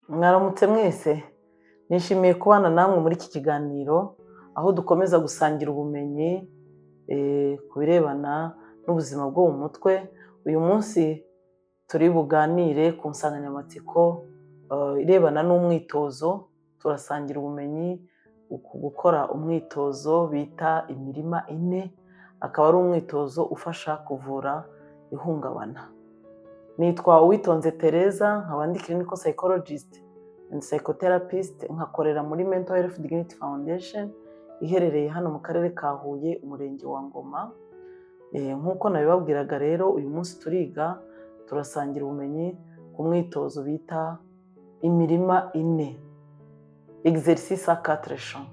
Mwaramutse mwese, nishimiye kubana namwe muri iki kiganiro, aho dukomeza gusangira ubumenyi ku birebana n'ubuzima bwo mu mutwe. Uyu munsi turi buganire ku nsanganyamatsiko irebana n'umwitozo. Turasangira ubumenyi ku gukora umwitozo bita imirima ine, akaba ari umwitozo ufasha kuvura ihungabana. Nitwa Uwitonze Tereza, nkaba ndi clinical psychologist and psychotherapist, nkakorera muri Mental Health Dignity Foundation iherereye hano mu karere ka Huye, umurenge wa Ngoma. Nk'uko nabibabwiraga rero, uyu munsi turasangira ubumenyi ku mwitozo bita imirima ine, exercice à quatre champs,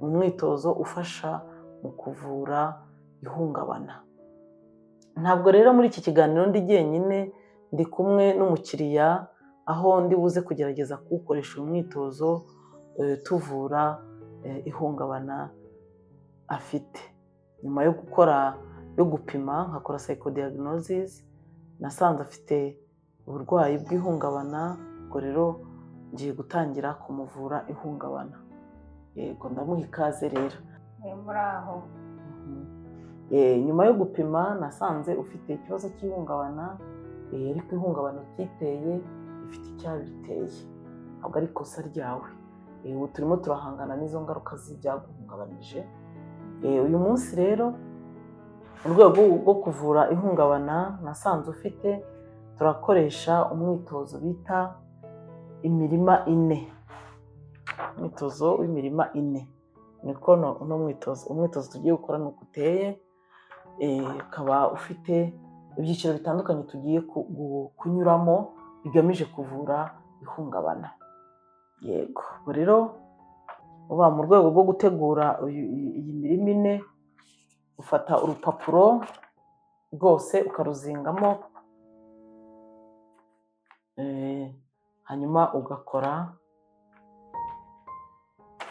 umwitozo ufasha mu kuvura ihungabana. Ntabwo rero muri iki kiganiro ndi jyenyine, ndi kumwe n'umukiriya, aho ndi buze kugerageza kuwukoresha uyu mwitozo tuvura ihungabana afite. Nyuma yo gupima nkakora psychodiagnosis, nasanze afite uburwayi bw'ihungabana, ubwo rero ngiye gutangira kumuvura ihungabana. Yego, ndamuha ikaze rero. Muraho. Nyuma yo gupima nasanze ufite ikibazo cy'ihungabana, ariko ihungabana utiteye ifite icyabiteye, ntabwo ari ikosa ryawe. Ubu turimo turahangana n'izo ngaruka z'ibyaguhungabanije. Uyu munsi rero, mu rwego rwo kuvura ihungabana nasanze ufite, turakoresha umwitozo bita imirima ine. Umwitozo w'imirima ine niko uno umwitozo tugiye gukora ni uko uteye. Ukaba ufite ibyiciro bitandukanye tugiye kunyuramo bigamije kuvura ihungabana. Yego, rero uba mu rwego rwo gutegura iyi mirima ine, ufata urupapuro rwose ukaruzingamo, hanyuma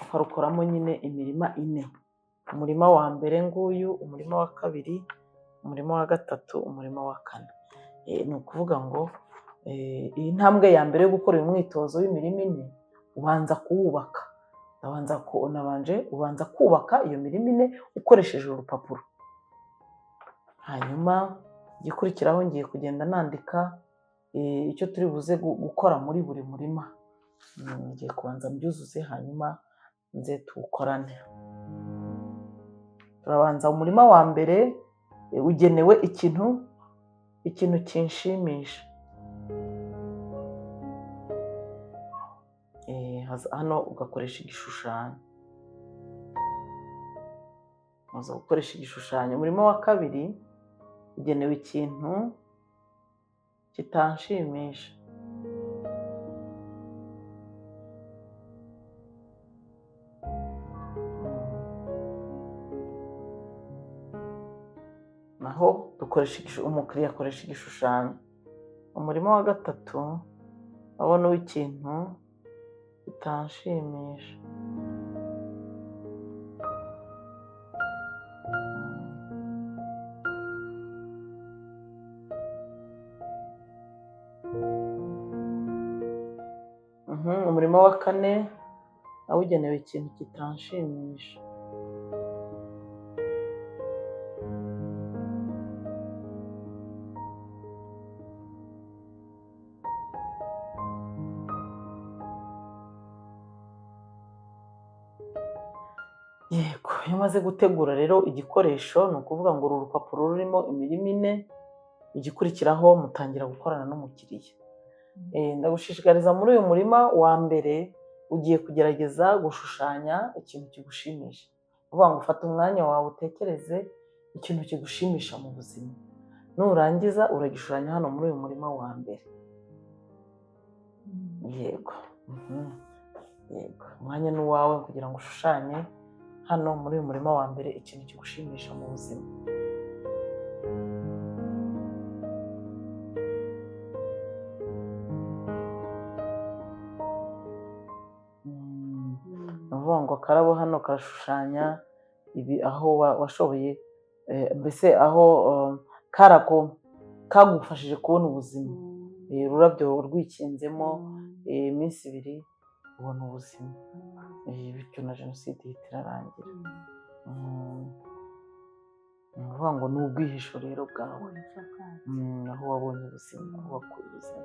ukarukoramo nyine imirima ine. Umurima wa mbere nguyu, umurima wa kabiri, umurima wa gatatu, umurima wa kane. Ni ukuvuga ngo iyi ntambwe ya mbere yo gukora uyu mwitozo w'imirima ine, ubanza kuwubaka. Ubanza kubaka iyo mirima ine ukoresheje urupapuro. Hanyuma igikurikiraho ngiye kugenda nandika icyo turi buze gukora muri buri murima. Ngiye kubanza mbyuzuze, hanyuma nze tuwukorane. Turabanza, umurima wa mbere ugenewe ikintu kinshimisha. Hano ugakoresha igishushanyo. Uza gukoresha igishushanyo. Umurima wa kabiri ugenewe ikintu kitanshimisha. Naho umukiriya akoresha igishushanyo. Umurima wa gatatu abona w'ikintu kitanshimisha. Umurima wa kane awugenewe ikintu kitanshimisha. Yego, iyo umaze gutegura rero igikoresho, ni ukuvuga ngo uru rupapuro rurimo imirima ine, igikurikiraho mutangira gukorana n'umukiriya. Ndagushishikariza muri uyu murima wa mbere ugiye kugerageza gushushanya ikintu kigushimisha. Uvuga ngo ufate umwanya wawe utekereze ikintu kigushimisha mu buzima. Nurangiza uragishushanya hano muri uyu murima wa mbere. Yego. Yego, umwanya ni uwawe kugira ngo ushushanye hano muri uyu murima wa mbere ikintu kigushimisha mu buzima. Ni ukuvuga ngo akarabo hano karashushanya ibi aho washoboye, mbese aho kagufashije kubona ubuzima. Ururabyo rwikinzemo, iminsi 2 ubona ubuzima. Bityo na jenoside ihita irarangira. Ni ukuvuga ngo ni ubwihisho rero bwawe, aho wabonye ubuzima, aho wakuye ubuzima.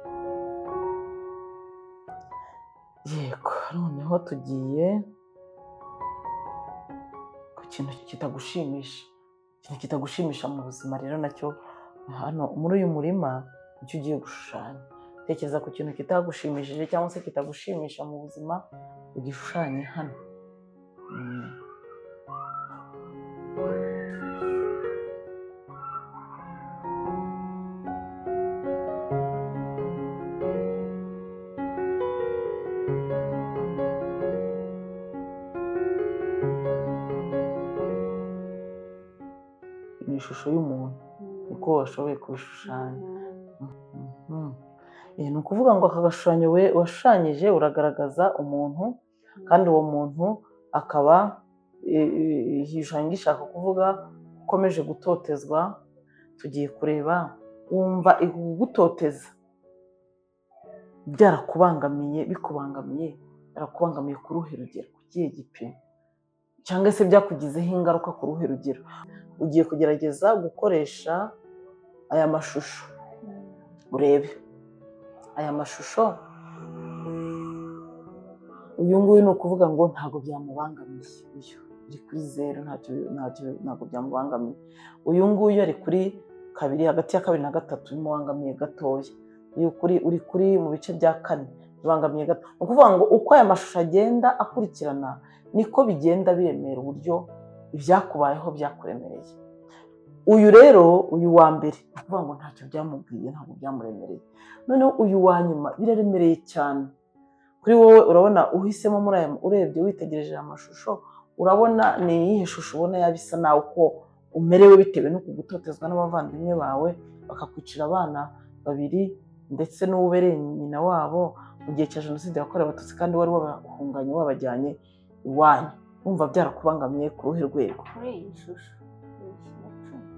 Yego, noneho tugiye ku kintu kitagushimisha. Ikintu kitagushimisha mu buzima rero nacyo hano muri uyu murima nicyo ugiye gushushanya. Tekereza ku kintu kitagushimishije cyangwa se kitagushimisha mu buzima, ugishushanye hano. Ni ishusho y'umuntu, niko washoboye kubishushanya. Ni ukuvuga ngo aka gashushanyo washushanyije uragaragaza umuntu, kandi uwo muntu akaba igishushanyo gishaka kuvuga ukomeje gutotezwa. Tugiye kureba, wumva igutoteza byarakubangamiye, byarakubangamiye ku ruhe rugero, ku kihe gipimo, cyangwa se byakugizeho ingaruka ku ruhe rugero. Ugiye kugerageza gukoresha aya mashusho, urebe aya mashusho. Uyu nguyu ni ukuvuga ngo ntabwo byamubangamiye, uyu uri kuri 0 ntabwo byamubangamiye. Uyu nguyu ari kuri 2, hagati ya 2 na 3 bimubangamiye gatoya. Uri kuri mu bice bya 4 bibangamiye gato. Ni ukuvuga ngo uko aya mashusho agenda akurikirana niko bigenda biremera uburyo ibyakubayeho byakuremereye. Uyu rero, uyu wa mbere ni ukuvuga ngo ntacyo byamubwiye, ntabwo byamuremereye. Noneho uyu wa nyuma biraremereye cyane. Kuri wowe urabona uhisemo muri aya, urebye witegereje aya mashusho, urabona ni iyihe shusho ubona yabisa nawe uko umerewe bitewe no kugutotezwa n'abavandimwe bawe, bakakwicira abana 2 ndetse n'ubereye nyina wabo mu gihe cya jenoside yakorewe Abatutsi, kandi wari wabahunganye wabajyanye iwanyu. Wumva byarakubangamiye ku ruhe rwego. Muri iyi shusho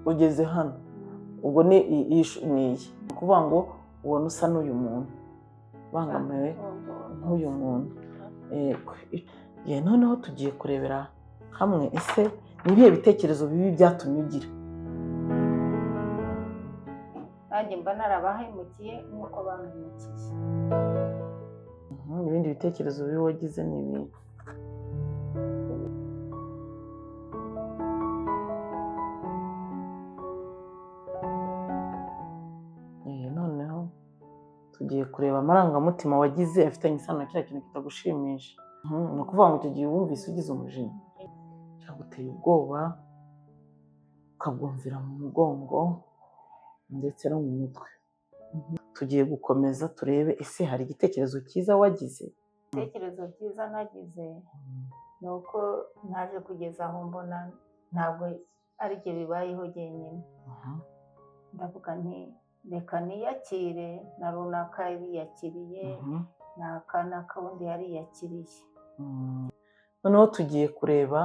ugeze hano, ubwo ni iyi. Ni ukuvuga ngo ubona usa n'uyu muntu, bangamiwe nk'uyu muntu. Noneho tugiye kurebera hamwe, ese ni ibihe bitekerezo bibi byatumye ugira? nanjye mba narabahemukiye nk'uko bahemukiye. Ibindi bitekerezo bibi wagize ni ibi. Noneho tugiye kureba amarangamutima wagize afitanye isano na cya kintu kitagushimisha. Ni ukuvuga ngo icyo gihe wumvise ugize umujinya, cyaguteye ubwoba, ukabwumvira mu mugongo ndetse no mu mutwe. Tugiye gukomeza turebe, ese hari igitekerezo cyiza wagize? Igitekerezo cyiza nagize ni uko naje kugeza aho mbona ntabwo ari byo bibayeho jyenyine. Ndavuga nti reka niyakire, na runaka yiyakiriye, naka n'akawundi yariyakiriye. Noneho tugiye kureba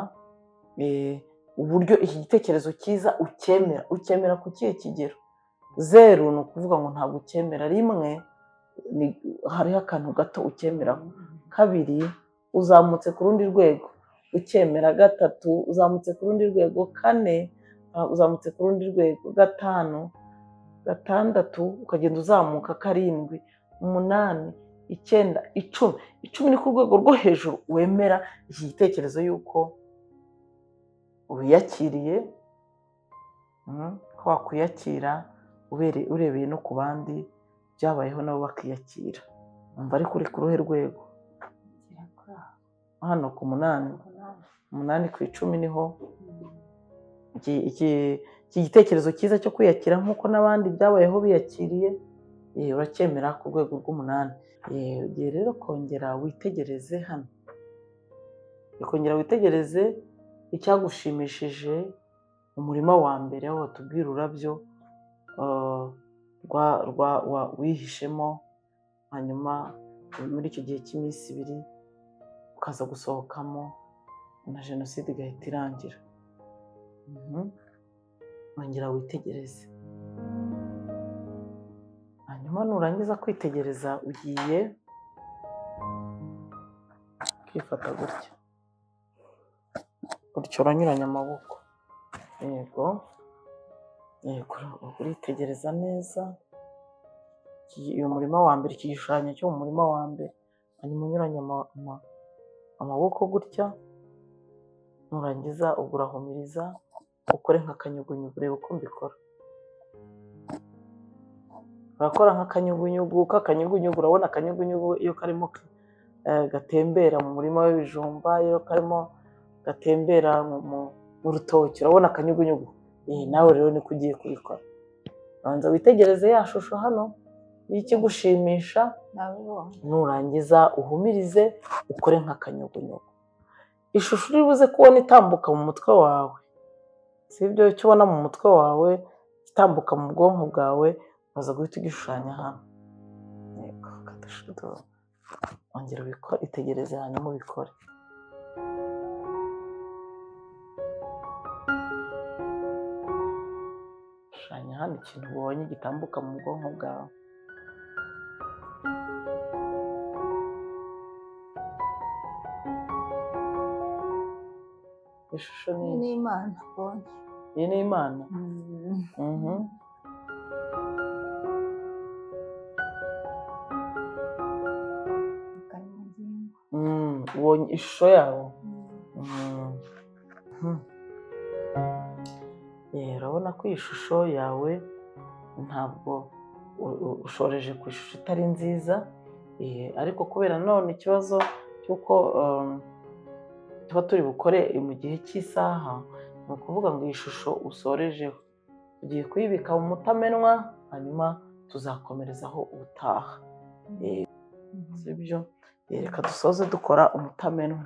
uburyo iki gitekerezo cyiza ukemera ku kihe kigero. 0 ni ukuvuga ngo ntabwo ukemera. 1 hariho akantu gato ukemeraho. 2 uzamutse ku rundi rwego ukemera. 3 uzamutse ku rundi rwego. 4 uzamutse ku rundi rwego. 5 6 ukagenda uzamuka. 7 8 9 10. 10 ni ku rwego rwo hejuru wemera iki gitekerezo y'uko ubiyakiriye, ko wakwiyakira urebeye no ku bandi byabayeho nabo bakiyakira. Umva ariko uri ku ruhe rwego? Hano ku 8. 8 ku 10 niho iki gitekerezo cyiza cyo kwiyakira nk'uko n'abandi byabayeho biyakiriye, uracyemera ku rwego rw'8. Ugiye rero kongera witegereze hano, kongera witegereze icyagushimishije umurima wa mbere, aho watubwira ururabyo wihishemo, hanyuma muri icyo gihe cy'iminsi 2 ukaza gusohokamo na jenoside igahita irangira. Wongera witegereze, hanyuma nurangiza kwitegereza ugiye ukifata gutya gutyo, uranyuranya amaboko. Yego yego, uritegereza neza uyu murima wa mbere, iki gishushanyo cyo mu murima wa mbere, hanyuma unyuranya amaboko gutya, nurangiza ubwo urahumiriza ukore nk'akanyugunyugu. Reba uko mbikora, urakora nk'akanyugunyugu. K'akanyugunyugu, urabona akanyugunyugu iyo karimo gatembera mu murima w'ibijumba, iyo karimo gatembera mu rutoki, urabona akanyugunyugu. Nawe rero niko ugiye kubikora. Banza witegereze ya shusho hano y'ikigushimisha, nurangiza uhumirize ukore nk'akanyugunyugu. Ishusho uri buze kubona itambuka mu mutwe wawe, si ibyo icyo ubona mu mutwe wawe itambuka mu bwonko bwawe, baza guhita ugishushanya hano. Ongera ubikore, itegereze hanyuma ubikore. Shushanya hano ikintu ubonye gitambuka mu bwonko bwawe. Ishusho ni Imana mbonye. Iyi ni Imana. Ubonye ishusho yawe. Urabona ko iyi shusho yawe ntabwo ushoreje ku ishusho itari nziza, ariko kubera none ikibazo cy'uko tuba turi bukore mu gihe cy'isaha, ni ukuvuga ngo iyi shusho usorejeho tugiye kuyibika mu mutamenwa, hanyuma tuzakomerezaho ubutaha. Sibyo? Reka dusoze dukora umutamenwa.